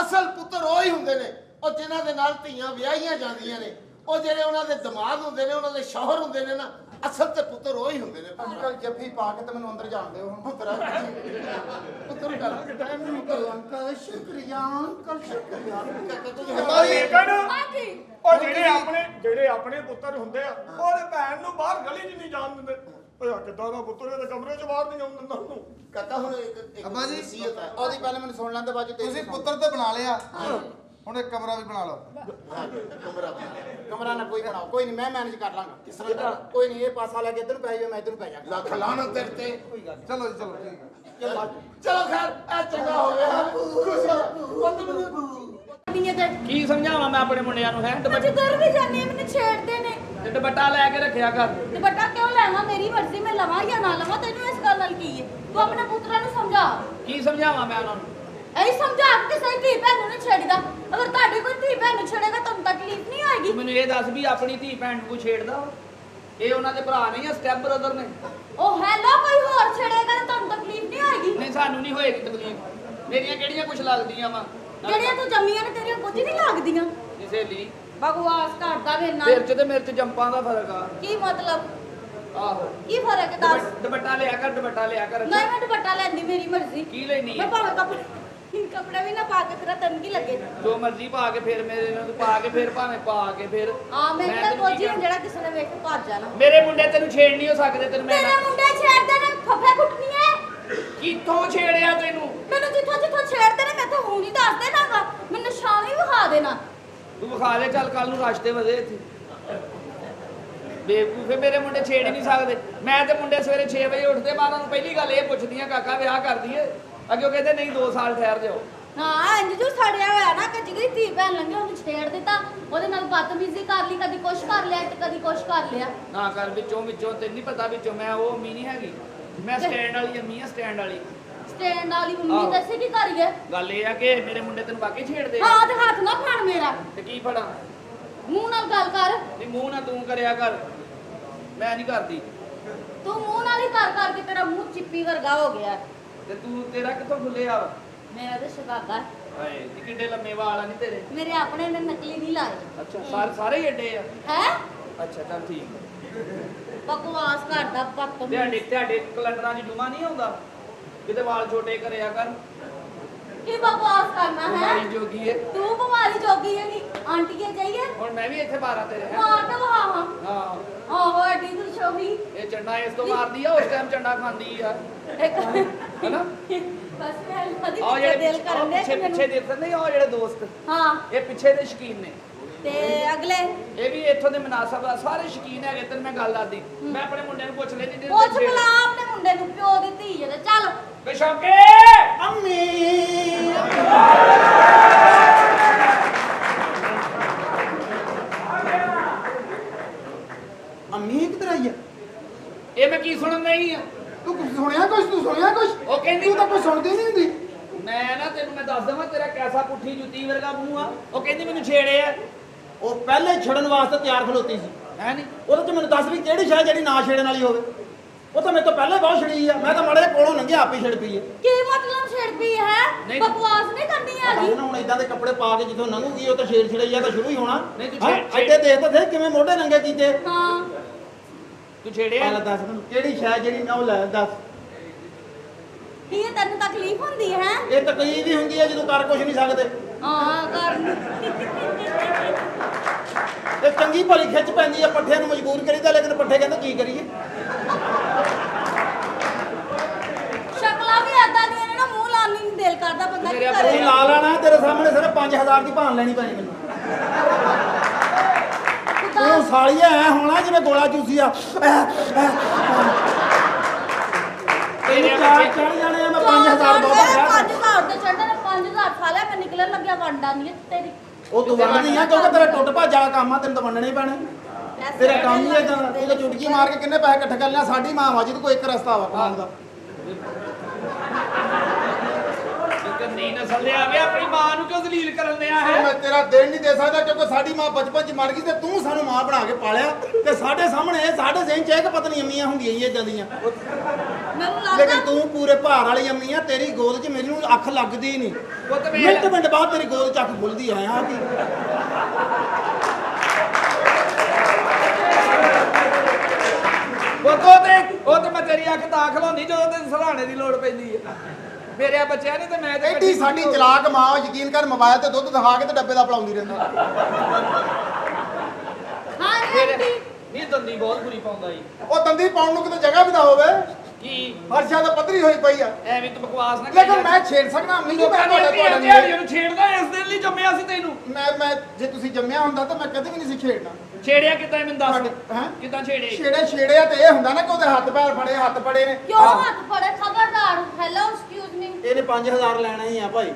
ਅਸਲ ਪੁੱਤਰ ਉਹ ਹੀ ਹੁੰਦੇ ਨੇ ਉਹ ਜਿਨ੍ਹਾਂ ਦੇ ਨਾਲ ਧੀਆਂ ਵਿਆਹੀਆਂ ਜਾਂਦੀਆਂ ਨੇ। ਉਹ ਜਿਹੜੇ ਉਹਨਾਂ ਦੇ ਦਿਮਾਗ ਹੁੰਦੇ ਨੇ, ਉਹਨਾਂ ਦੇ ਸ਼ੌਹਰ ਹੁੰਦੇ ਨੇ ਨਾ, ਅਸਲ ਤੇ ਪੁੱਤਰ ਉਹ ਹੀ ਹੁੰਦੇ ਨੇ। ਅੱਜ ਕੱਲ ਜੱਫੀ ਪਾ ਕੇ ਤੇ ਮੈਨੂੰ ਅੰਦਰ ਜਾਣ ਦਿਓ ਹੁਣ। ਪੁੱਤਰ ਅੰਕਲ ਸ਼ੁਕਰੀਆ, ਅੰਕਲ ਸ਼ੁਕਰੀਆ। ਹਾਂਜੀ। ਉਹ ਜਿਹੜੇ ਆਪਣੇ ਪੁੱਤਰ ਹੁੰਦੇ ਆ, ਉਹਦੇ ਭੈਣ ਨੂੰ ਬਾਹਰ ਗਲੀ 'ਚ ਨਹੀਂ ਜਾਣ ਦਿੰਦੇ। ਓਏ ਆ ਕਿੱਦਾਂ ਦਾ ਪੁੱਤਰ ਇਹਦੇ ਕਮਰੇ 'ਚ ਬਾਹਰ ਨਹੀਂ ਆਉਣ ਦਿੰਦਾ ਉਹਨੂੰ। ਕਾਕਾ ਹੁਣ ਇੱਕ ਅੱਬਾ ਜੀ, ਨਸੀਹਤ ਹੈ। ਉਹਦੀ ਪਹਿਲੇ ਮੈਨੂੰ ਸੁਣ ਲੈਂਦੇ, ਬਾਅਦ ਚ ਤੁਸੀਂ ਪੁੱਤਰ ਤੇ ਬਣਾ ਲਿਆ, ਹੁਣ ਇੱਕ ਕਮਰਾ ਵੀ ਬਣਾ ਲਓ। ਕਮਰਾ ਬਣਾ। ਕਮਰਾ ਨਾ ਕੋਈ ਬਣਾਓ, ਕੋਈ ਨਹੀਂ, ਮੈਂ ਮੈਨੇਜ ਕਰ ਲਾਂਗਾ। ਕਿਸ ਤਰ੍ਹਾਂ ਦਾ? ਕੋਈ ਨਹੀਂ, ਇਹ ਪਾਸਾ ਲੈ ਕੇ ਇੱਧਰ ਨੂੰ ਪੈ ਜਾਵੇ, ਮੈਂ ਇੱਧਰ ਨੂੰ ਪੈ ਜਾਵਾਂਗਾ। ਲੱਖ ਲਾਹਨਤ ਤੇਰੇ ਤੇ। ਕੋਈ ਗੱਲ ਚਲੋ ਜੀ, ਚਲੋ ਠੀਕ ਹੈ। ਚਲੋ ਖੈਰ ਇਹ ਚੰਗਾ ਹੋ ਗਿਆ। ਪੁੱਤ ਮੈਨੂੰ ਨਹੀਂ ਤੇ ਕੀ ਸਮਝਾਵਾਂ ਮੈਂ ਆਪਣੇ ਮੁੰਡਿਆਂ ਨੂੰ? ਹੈ ਮੈਂ ਜਿੱਧਰ ਵੀ ਜਾਂਦੀ ਹਾਂ ਮੈਨੂੰ ਛੇੜਦੇ ਨੇ। ਦੁਪੱਟਾ ਲੈ ਕੇ ਰੱਖਿਆ ਕਰ। ਦੁਪੱਟਾ ਕਿਉਂ ਲੈਣਾ? ਮੇਰੀ ਮਰਜ਼ੀ, ਮੈਂ ਲਵਾਂ ਜਾਂ ਨਾ ਲਵਾਂ, ਤੈਨੂੰ ਇਸ ਗੱਲ ਨਾਲ ਕੀ ਹੈ? ਤੂੰ ਆਪਣੇ ਪੁੱਤਰਾਂ ਨੂੰ ਸਮਝਾ। ਕੀ ਸਮਝਾਵਾਂ ਮੈਂ ਉਹਨਾਂ ਨੂੰ? ਐ ਸਮਝਾ ਕੇ ਸਹੀ ਧੀ ਭੈਣ ਨੂੰ ਨਹੀਂ ਛੇੜਦਾ। ਅਗਰ ਤੁਹਾਡੀ ਕੋਈ ਧੀ ਭੈਣ ਨੂੰ ਛੇੜੇਗਾ ਤੁਹਾਨੂੰ ਤਕਲੀਫ ਨਹੀਂ ਆਏਗੀ। ਤੂੰ ਮੈਨੂੰ ਇਹ ਦੱਸ ਵੀ ਆਪਣੀ ਧੀ ਭੈਣ ਨੂੰ ਕੋਈ ਛੇੜਦਾ ਵਾ? ਇਹ ਉਹਨਾਂ ਦੇ ਭਰਾ ਨਹੀਂ ਆ, ਸਟੈਪ ਬ੍ਰਦਰ ਨੇ। ਉਹ ਹੈਲੋ, ਕੋਈ ਹੋਰ ਛੇੜੇਗਾ ਤਾਂ ਤੁਹਾਨੂੰ ਤਕਲੀਫ ਨਹੀਂ ਆਏਗੀ। ਨਹੀਂ, ਸਾਨੂੰ ਨਹੀਂ ਹੋਏਗੀ ਤਕਲੀਫ। ਮੇਰੀਆਂ ਕਿਹੜੀਆਂ ਕੁਛ ਲੱਗਦੀਆਂ ਵਾ? ਜਿਹੜੀਆਂ ਤੂੰ ਜੰਮੀਆਂ ਨੇ ਤੇਰੀਆਂ ਕੁਝ ਨਹੀਂ ਲੱਗਦੀਆਂ। ਕਿਸੇ ਲਈ ਬਕਵਾਸ ਕਰਦਾ ਵੇ ਨਾ। ਤੇਰੇ 'ਚ ਤੇ ਮੇਰੇ 'ਚ ਜੰਪਾਂ ਦਾ ਫਰਕ ਆ। ਕੀ ਮਤਲਬ? ਆਹੋ, ਕੀ ਫਰਕ ਹੈ ਦੱਸ? ਦੁਪੱਟਾ ਲਿਆ ਕਰ, ਦੁਪੱਟਾ ਲਿਆ ਕਰ। ਨਹੀਂ, ਮੈਂ ਦੁਪੱਟਾ ਲੈਂਦੀ, ਮੇਰੀ ਮਰਜ਼ੀ। ਕੀ ਲੈਣੀ ਮੈਂ ਹੈ? ਭਾਵੇਂ ਕੱਪੜੇ ਵੀ ਨਾ ਪਾ ਕੇ ਤੇਰਾ ਤਨ ਕੀ ਲੱਗੇ। ਜੋ ਮਰਜ਼ੀ ਪਾ ਕੇ ਫਿਰ ਮੇਰੇ ਨਾਲ ਪਾ ਕੇ ਫਿਰ ਭਾਵੇਂ ਪਾ ਕੇ ਫਿਰ। ਆ ਮੈਂ ਕਿਹਾ ਤੈਨੂੰ ਕੀ ਕੋਜੀ ਹੁਣ ਜਿਹੜਾ ਕਿਸੇ ਨੇ ਵੇਖ ਕੇ ਭੱਜ ਜਾਣਾ। ਮੇਰੇ ਮੁੰਡੇ ਤੈਨੂੰ ਛੇੜ ਨਹੀਂ ਹੋ ਸਕਦੇ। ਤੈਨੂੰ ਮੈਂ ਤੇਰੇ ਮੁੰਡੇ ਛੇੜਦੇ ਨੇ, ਫੱਫੇ ਕੁੱਟਣੀਆਂ। ਕਿੱਥੋਂ ਛੇੜਿਆ ਤੈਨੂੰ? ਮੈਨੂੰ ਜਿੱਥੋਂ ਜਿੱਥੋਂ ਛੇੜਦੇ ਨੇ ਮੈਂ ਤਾਂ ਹੁਣ ਹੀ ਦੱਸ ਦੇਣਾਗਾ। ਮੈਨੂੰ ਨਿਸ਼ਾਨ ਵੀ ਵਿਖਾ ਦੇਣਾ। ਤੂੰ ਵਿਖਾ ਦੇ, ਚੱਲ ਕੱਲ ਨੂੰ ਰਸਤੇ ਵਧੇ ਇੱਥੇ। ਬੇਵਕੂਫੇ, ਮੇਰੇ ਮੁੰਡੇ ਛੇੜ ਹੀ ਨਹੀਂ ਸਕਦੇ। ਮੈਂ ਤੇ ਮੁੰਡੇ ਸਵੇਰੇ 6 ਵਜੇ ਉੱਠਦੇ, ਮੈਂ ਉਹਨਾਂ ਨੂੰ ਪਹਿਲੀ ਗੱਲ ਇਹ ਪੁੱਛਦੀ ਆ, ਕਾਕਾ ਵਿਆਹ ਕਰ ਦਈਏ? ਅੱਗੇ ਉਹ ਕਹਿੰਦੇ ਨਹੀਂ, 2 ਸਾਲ ਠਹਿਰ ਜਾਓ। ਹਾਂ, ਇੰਜ ਜੋ ਸੜਿਆ ਹੋਇਆ ਨਾ ਕਿ ਜਿਹੜੀ ਧੀ ਭੈਣ ਲੰਘੇ ਉਹਨੂੰ ਛੇੜ ਦਿੱਤਾ, ਉਹਦੇ ਨਾਲ ਬਦਤਮੀਜ਼ੀ ਕਰ ਲਈ, ਕਦੀ ਕੁਛ ਕਰ ਲਿਆ ਤੇ ਕਦੀ ਕੁਛ ਕਰ ਲਿਆ। ਨਾ ਕਰ, ਵਿੱਚੋਂ ਤੈਨੂੰ ਨਹੀਂ ਪਤਾ, ਵਿੱਚੋਂ ਮੈਂ ਉਹ ਅੰਮੀ ਨਹੀਂ ਹੈਗੀ। ਮੈਂ ਸਟੈਂਡ ਵਾਲੀ ਅੰਮੀ ਆ, ਸਟੈਂਡ ਵਾਲੀ। ਸਟੈਂਡ ਵਾਲੀ ਆਹੋ। ਮੰਮੀ ਦੱਸੇ ਕੀ ਕਰੀਏ? ਗੱਲ ਇਹ ਆ ਕਿ ਮੇਰੇ ਮੁੰਡੇ ਤੈਨੂੰ ਵਾਕਈ ਛੇੜਦੇ ਆ। ਹਾਂ ਤੇ ਹੱਥ ਨਾ ਫੜ ਮੇਰਾ, ਤੇ ਕੀ ਫੜਾਂ? ਮੂੰਹ ਨਾਲ ਗੱਲ ਕਰ। ਨਹੀਂ, ਮੂੰਹ ਨਾ ਤੂੰ ਕਰਿਆ ਕਰ, ਮੈਂ ਨਹੀਂ ਕਰਦੀ। ਤੂੰ ਮੂੰਹ ਨਾਲ ਹੀ ਕਰ ਕਰਕੇ ਤੇਰਾ ਮੂੰਹ ਚਿੱਪੀ ਵਰਗਾ ਹੋ ਗਿਆ। ਤੇ ਤੇਰਾ ਕਿੱਥੋਂ ਖੁੱਲਿਆ ਵਾ? ਮੇਰਾ ਤਾਂ ਸ਼ਗਾਗਾ। ਹਾਏ, ਇਹ ਕਿੱਡੇ ਲੰਮੇ ਵਾਲ ਆ ਨਹੀਂ ਤੇਰੇ? ਮੇਰੇ ਆਪਣੇ ਨੇ ਨਕਲੀ ਨਹੀਂ ਲਾਏ। ਅੱਛਾ, ਸਾਰੇ ਹੀ ਏਡੇ ਆ? ਹੈ ਅੱਛਾ, ਚੱਲ ਠੀਕ। ਬਕਵਾਸ ਕਰਦਾ ਪੱਤ। ਤੁਹਾਡੇ ਕੈਲੰਡਰਾਂ 'ਚ ਜੁਮਾ ਨਹੀਂ ਆਉਂਦਾ? ਕਿਤੇ ਵਾਲ ਛੋਟੇ ਕਰਿਆ ਕਰ। ਕੀ ਬਕਵਾਸ ਕਰਨਾ ਹੈ? ਬਿਮਾਰੀ ਜੋਗੀ ਏ। ਤੂੰ ਬਿਮਾਰੀ ਜੋਗੀ ਹੈ ਨਹੀਂ ਆਂਟੀਏ ਜਾਈਏ ਹੁਣ ਮੈਂ ਵੀ ਇੱਥੇ 12 ਤੇਰੇ ਹੈ। ਮਾਰ ਤੇ ਵਹਾ ਹਾਂ। ਹਾਂ, ਆਹੋ ਐਡੀ ਤੂੰ ਛੋਹੀ ਇਹ ਚੰਡਾ ਇਸ ਤੋਂ ਮਾਰਦੀ ਆ, ਉਸ ਟਾਈਮ ਚੰਡਾ ਖਾਂਦੀ ਆ, ਇੱਕ ਹੈਨਾ? ਬਸ ਮੈਂ ਕਦੀ ਆ ਦਿਲ ਜਿਹੜੇ ਕਰਨ ਦੇ ਪਿੱਛੇ ਦੇਖਦੇ ਨਹੀਂ, ਆ ਜਿਹੜੇ ਦੋਸਤ, ਹਾਂ ਇਹ ਪਿੱਛੇ ਦੇ ਸ਼ੌਕੀਨ ਨੇ। ਤੇ ਅਗਲੇ ਇਹ ਵੀ ਇੱਥੋਂ ਦੇ ਮਨਾਸਬ ਆ, ਸਾਰੇ ਸ਼ੌਕੀਨ ਹੈਗੇ। ਤੈਨੂੰ ਮੈਂ ਗੱਲ ਦੱਸਦੀ, ਮੈਂ ਆਪਣੇ ਮੁੰਡੇ ਨੂੰ ਪੁੱਛ ਲੈਂਦੀ ਜੇ ਪੁੱਛ ਬੁਲਾ ਆਪਣੇ ਮੁੰਡੇ ਨੂੰ, ਪਿਓ ਦੀ ਧੀ ਜਿਹਦੇ। ਚੱਲ ਕੋਈ ਸ਼ੌਕੇ ਅੰਮੀ ਅੰਮੀ ਕਿੱਧਰ ਆਈ ਆ? ਇਹ ਮੈਂ ਕੀ ਸੁਣਨ ਨਹੀਂ ਆ? ਤੂੰ ਕੁਝ ਸੁਣਿਆ ਕੁਝ? ਤੂੰ ਸੁਣਿਆ ਕੁਝ? ਉਹ ਕਹਿੰਦੀ ਤੂੰ ਤਾਂ ਕੁਝ ਸੁਣਦੀ ਨਹੀਂ ਹੁੰਦੀ। ਮੈਂ ਨਾ ਤੈਨੂੰ ਮੈਂ ਦੱਸ ਦਵਾਂ, ਤੇਰਾ ਕੈਸਾ ਪੁੱਠੀ ਜੁੱਤੀ ਵਰਗਾ ਮੂੰਹ ਆ। ਉਹ ਕਹਿੰਦੀ ਮੈਨੂੰ ਛੇੜੇ ਆ। ਉਹ ਪਹਿਲੇ ਛੜਨ ਵਾਸਤੇ ਤਿਆਰ ਖਲੋਤੀ ਸੀ। ਹੈ ਨਹੀਂ? ਉਹਦੇ ਚ ਮੈਨੂੰ ਦੱਸ ਵੀ ਕਿਹੜੀ ਸ਼ੈ ਜਿਹੜੀ ਨਾ ਛੇੜਨ ਵਾਲੀ ਹੋਵੇ। ਉਹ ਤਾਂ ਮੇਰੇ ਤੋਂ ਪਹਿਲੇ ਬਹੁਤ ਛੜੀ ਆ, ਮੈਂ ਤਾਂ ਮਾੜੇ ਜਿਹੇ ਕੋਲੋਂ ਲੰਘਿਆ ਆਪੇ ਛੜ ਪਈ ਹੈ। ਕੀ ਮਤਲਬ ਛੇੜ ਪਈ ਹੈ? ਨਹੀਂ। ਬਕਵਾਸ ਨਹੀਂ ਕਰਨੀ ਹੈਗੀ। ਹੁਣ ਇਦਾਂ ਦੇ ਕੱਪੜੇ ਪਾ ਕੇ ਜਿੱਥੋਂ ਲੰਘੂਗੀ ਉਹ ਤਾਂ ਛੇੜ ਛੜਈਆ ਤਾਂ ਸ਼ੁਰੂ ਹੀ ਹੋਣਾ। ਨਹੀਂ, ਤੂੰ ਹਾਂ, ਛੇੜ- ਅੱਡੇ ਦੇਖ ਤਾਂ ਦੇਖ ਕਿਵੇਂ ਮੋਢੇ ਨੰਗੇ ਕੀਤੇ। ਹਾਂ ਤੂੰ ਛੇੜਿਆ? ਪਹਿਲਾਂ ਦੱਸ ਮੈਨੂੰ ਕਿਹੜੀ ਸ਼ੈ ਜਿਹੜੀ ਨਾ ਉਹ ਲੈ ਦੱਸ। ਕੀ ਇਹ ਤੈਨੂੰ ਤਕਲੀਫ ਹੁੰਦੀ ਹੈ? ਇਹ ਤਕਲੀਫ ਹੀ ਹੁੰਦੀ ਹੈ ਜਦੋਂ ਕਰ ਕੁਝ ਨਹੀਂ ਸਕਦੇ। ਹਾਂ ਕਰ ਚੰਗੀ ਭਲੀ ਖਿੱਚ ਪੈਂਦੀ ਆ ਪੱਠਿਆਂ ਨੂੰ ਮਜਬੂਰ ਕਰੀਦਾ ਲੇਕਿਨ ਪੱਠੇ ਕਹਿੰਦੇ ਕੀ ਕਰੀਏ ਸ਼ਕਲਾਂ ਵੀ ਏਦਾਂ ਦੀਆਂ ਨੇ ਨਾ ਮੂੰਹ ਲਾਣ ਨੂੰ ਨੀ ਦਿਲ ਕਰਦਾ ਬੰਦਾ ਕੀ ਤੂੰ ਕਰੇ ਲਾ ਲੈਣਾ ਤੇਰੇ ਸਾਹਮਣੇ ਸਿਰਫ 5000 ਦੀ ਭਾਣ ਲੈਣੀ ਪੈਣੀ ਮੈਨੂੰ ਤੂੰ ਸਾਲੀਆ ਐ ਹੋਣਾ ਜਿਵੇਂ ਗੋਲਾ ਚੂਸੀ ਆ ਤੇਰੇ ਚੜ ਜਾਣੇ ਆ ਮੈਂ 5000 ਬਹੁਤਾ ਕਿਹਾ 5000 ਤੇ ਚੜ੍ਹਦੇ ਨੇ 5000 ਖਾ ਲਿਆ ਮੈਂ ਨਿਕਲਣ ਲੱਗਿਆ ਵੰਡਾਂ ਨਹੀਂ ਤੇਰੀ ਉਹ ਤੂੰ ਵੰਡਦੀ ਆ ਕਿਉਂਕਿ ਤੇਰਾ ਟੁੱਟ ਭੱਜ ਵਾਲਾ ਕੰਮ ਆ ਤੈਨੂੰ ਤਾਂ ਵੰਡਣੇ ਹੀ ਪੈਣੇ ਤੇਰਾ ਕੰਮ ਹੀ ਏਦਾਂ ਤੂੰ ਤਾਂ ਚੁਟਕੀ ਮਾਰ ਕੇ ਕਿੰਨੇ ਪੈਸੇ ਇਕੱਠੇ ਕਰ ਲਿਆ ਸਾਡੀ ਮਾਂ ਵਾ ਜਿਹਦੇ ਕੋਈ ਇੱਕ ਰਸਤਾ ਵਾ ਕਮਾਉਣ ਦਾ ਨਹੀਂ ਨਸਲ ਦੇ ਆਵੇ ਆਪਣੀ ਮਾਂ ਨੂੰ ਕਿਉਂ ਜ਼ਲੀਲ ਕਰਨ ਦਿਆ ਹੈ ਮੈਂ ਤੇਰਾ ਦੇਣ ਨਹੀਂ ਦੇ ਸਕਦਾ ਕਿਉਂਕਿ ਸਾਡੀ ਮਾਂ ਬਚਪਨ ਚ ਮਰ ਗਈ ਤੇ ਤੂੰ ਸਾਨੂੰ ਮਾਂ ਬਣਾ ਕੇ ਪਾਲਿਆ ਤੇ ਸਾਡੇ ਸਾਹਮਣੇ ਸਾਡੇ ਜ਼ਿਹਨ ਚ ਇੱਕ ਪਤਨੀ ਅੰਮੀਆਂ ਹੁੰਦੀਆਂ ਹੀ ਇਦਾਂ ਦੀਆਂ ਮੈਨੂੰ ਲੱਗਦਾ ਲੇਕਿਨ ਤੂੰ ਪੂਰੇ ਭਾਰ ਵਾਲੀ ਅੰਮੀ ਆ ਤੇਰੀ ਗੋਦ 'ਚ ਮੇਰੀ ਨੂੰ ਅੱਖ ਲੱਗਦੀ ਨਹੀਂ ਮਿੰਟ ਬਾਅਦ ਤੇਰੀ ਗੋਦ 'ਚ ਅੱਖ ਖੁੱਲਦੀ ਆ ਆ ਕੀ ਉਹ ਤੇ ਮੈਂ ਤੇਰੀ ਅੱਖ ਤਾਂ ਖਲਾਉਂਦੀ ਜਦੋਂ ਤੈਨੂੰ ਸਰਾਣੇ ਦੀ ਲੋੜ ਪੈਂਦੀ ਹੈ ਮੇਰੇ ਬੱਚਿਆਂ ਨੇ ਤੇ ਮੈਂ ਤੇ ਐਡੀ ਸਾਡੀ ਚਲਾਕ ਮਾਂ ਯਕੀਨ ਕਰ ਮੋਬਾਈਲ ਤੇ ਦੁੱਧ ਦਿਖਾ ਕੇ ਤੇ ਡੱਬੇ ਦਾ ਪਲਾਉਂਦੀ ਰਹਿੰਦੀ ਹਾਂ ਮੇਰੇ ਆਂਟੀ ਨਹੀਂ ਦੰਦੀ ਬਹੁਤ ਬੁਰੀ ਪਾਉਂਦਾ ਜੀ ਉਹ ਦੰਦੀ ਪਾਉਣ ਨੂੰ ਕਿਤੇ ਜਗ੍ਹਾ ਵੀ ਤਾਂ ਹੋਵੇ ਕੀ ਫਰਸ਼ਾਂ ਤਾਂ ਪੱਧਰੀ ਹੋਈ ਪਈ ਆ ਐਵੇਂ ਤੂੰ ਬਕਵਾਸ ਨਾ ਲੇਕਿਨ ਮੈਂ ਛੇੜ ਸਕਦਾ ਅੰਮੀ ਜੀ ਮੈਂ ਤੁਹਾਡੇ ਦਿਹਾੜੀਆਂ ਨੂੰ ਛੇੜਦਾ ਇਸ ਦਿਨ ਲਈ ਜੰਮਿਆ ਸੀ ਤੈਨੂੰ ਮੈਂ ਜੇ ਤੁਸੀਂ ਜੰਮਿਆ ਹੁੰਦਾ ਤਾਂ ਮੈਂ ਕਦੇ ਵੀ ਨਹੀਂ ਸੀ ਛੇੜਨਾ ਛੇੜਿਆ ਕਿੱਦਾਂ ਮੈਨੂੰ ਦੱਸ ਹੈਂ? ਕਿੱਦਾਂ ਛੇੜੇ ਛੇੜਿਆ ਤੇ ਇਹ ਹੁੰਦਾ ਨਾ ਕਿ ਉਹਦੇ ਹੱਥ ਪੈਰ ਫੜੇ ਹੱਥ ਫੜੇ ਨੇ ਕਿਉਂ ਹੱਥ ਫੜੇ ਖਬਰਦਾਰ ਹੈਲੋ ਐਕਸਕਿਊਜ਼ ਮੀ ਇਹਨੇ 5000 ਲੈਣਾ ਹੀ ਆ ਭਾਈ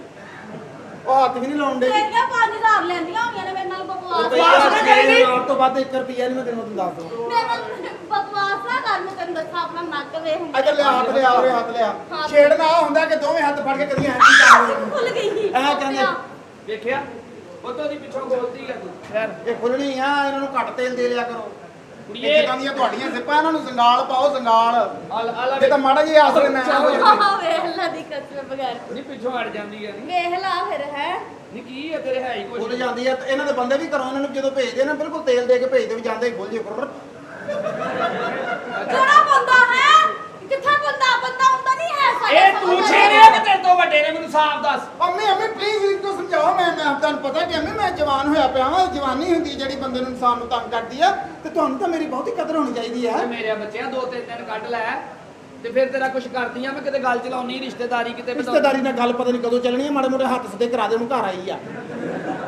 ਉਹ ਹੱਥ ਵੀ ਨਹੀਂ ਲਾਉਣ ਦੇ ਤੇਰੀਆਂ 5000 ਲੈਂਦੀਆਂ ਹੋਈਆਂ ਨੇ ਮੇਰੇ ਨਾਲ ਬਕਵਾਸ ਰੁਪਈਆ ਤੋਂ ਵੱਧ 1 ਰੁਪਿਆ ਨਹੀਂ ਮੈਂ ਤੈਨੂੰ ਦੱਸ ਦੂੰ ਮੇਰੇ ਨਾਲ ਬਕਵਾਸ ਨਾ ਕਰ ਮੈਂ ਤੈਨੂੰ ਦੱਸਾਂ ਆਪਣਾ ਨੱਕ ਵੇਖ ਅਜੇ ਲਿਆ ਹੱਥ ਲਿਆ ਉਹਦੇ ਹੱਥ ਲਿਆ ਹੱਥ। ਛੇੜਨਾ ਆ ਹੁੰਦਾ ਕਿ ਦੋਵੇਂ ਹੱਥ ਫੜ ਕੇ ਕਦੀ ਐਂ ਕੀ ਕਰਦੇ ਖੁੱਲ ਗਈ ਐਂ ਕਹਿੰਦੇ ਵੇਖਿਆ ਉਹ ਤੋਂ ਦੀ ਪਿੱਛੋਂ ਬੋਲਦੀ ਆ ਤੂੰ ਖੈਰ ਇਹ ਖੁੱਲਣੀ ਆ ਇਹਨਾਂ ਨੂੰ ਘੱਟ ਤੇਲ ਦੇ ਲਿਆ ਕਰੋ ਕੁੜੀਏ ਜਿੱਦਾਂ ਦੀਆਂ ਤੁਹਾਡੀਆਂ ਸਿੱਪਾਂ ਇਹਨਾਂ ਨੂੰ ਸੰਗਾਲ ਪਾਓ ਸੰਗਾਲ ਆਲਾ ਜੇ ਤਾਂ ਮਾੜਾ ਜਿਹਾ ਆਸਰੇ ਨਾ ਹਾਂ ਵੇਖ ਲੈ ਦੀ ਕਸਮ ਬਗੈਰ ਨਹੀਂ ਪਿੱਛੋਂ ਹਟ ਜਾਂਦੀ ਆ ਨਹੀਂ ਵੇਖ ਲਾ ਫਿਰ ਹੈ ਕੀ ਆ ਤੇਰੇ ਹੈ ਹੀ ਖੁੱਲ ਕੁਛ ਜਾਂਦੀ ਆ ਤੇ ਇਹਨਾਂ ਦੇ ਬੰਦੇ ਵੀ ਘਰੋਂ ਇਹਨਾਂ ਨੂੰ ਜਦੋਂ ਭੇਜਦੇ ਨਾ ਬਿਲਕੁਲ ਤੇਲ ਦੇ ਕੇ ਭੇਜਦੇ ਵੀ ਜਾਂਦੇ ਹੀ ਖੁੱਲ ਜੇ ਕਿਹੜਾ ਬੰਦਾ ਹੈ ਕਿੱਥੇ ਬੰਦਾ ਹੁੰਦਾ ਨਹੀਂ ਹੈ ਸਾਡੇ ਇਹ ਤੂੰ ਸਮਝ ਛੇੜਿਆ ਕਿ ਤੇਰੇ ਤੋਂ ਵੱਡੇ ਨੇ ਮੈਨੂੰ ਸਾਫ਼ ਦੱਸ ਅੰਮੀ ਪਲੀਜ਼ ਇਹਨੂੰ ਸਮਝਾਓ ਮੈਂ ਤੁਹਾਨੂੰ ਪਤਾ ਕਿ ਅੰਮੀ ਮੈਂ ਜਵਾਨ ਹੋਇਆ ਪਿਆ ਹਾਂ ਜਵਾਨੀ ਹੁੰਦੀ ਜਿਹੜੀ ਬੰਦੇ ਨੂੰ ਇਨਸਾਨ ਨੂੰ ਤੰਗ ਕਰਦੀ ਆ ਤੇ ਤੁਹਾਨੂੰ ਤਾਂ ਮੇਰੀ ਬਹੁਤੀ ਕਦਰ ਹੋਣੀ ਚਾਹੀਦੀ ਆ ਤੇ ਮੇਰੇ ਬੱਚਿਆਂ 2-3 ਦਿਨ ਕੱਢ ਲੈ ਤੇ ਫਿਰ ਤੇਰਾ ਕੁਝ ਕਰਦੀ ਆ ਮੈਂ ਕਿਤੇ ਗੱਲ ਚਲਾਉਣੀ ਰਿਸ਼ਤੇਦਾਰੀ ਕਿਤੇ ਰਿਸ਼ਤੇਦਾਰੀ ਨਾਲ ਗੱਲ ਪਤਾ ਨਹੀਂ ਕਦੋਂ ਚੱਲਣੀ ਆ ਮਾੜੇ ਮੋਟੇ ਹੱਥ ਸਿੱਧੇ ਕਰਾ ਦੇ ਉਹਨੂੰ ਘਰ ਆਈ ਆ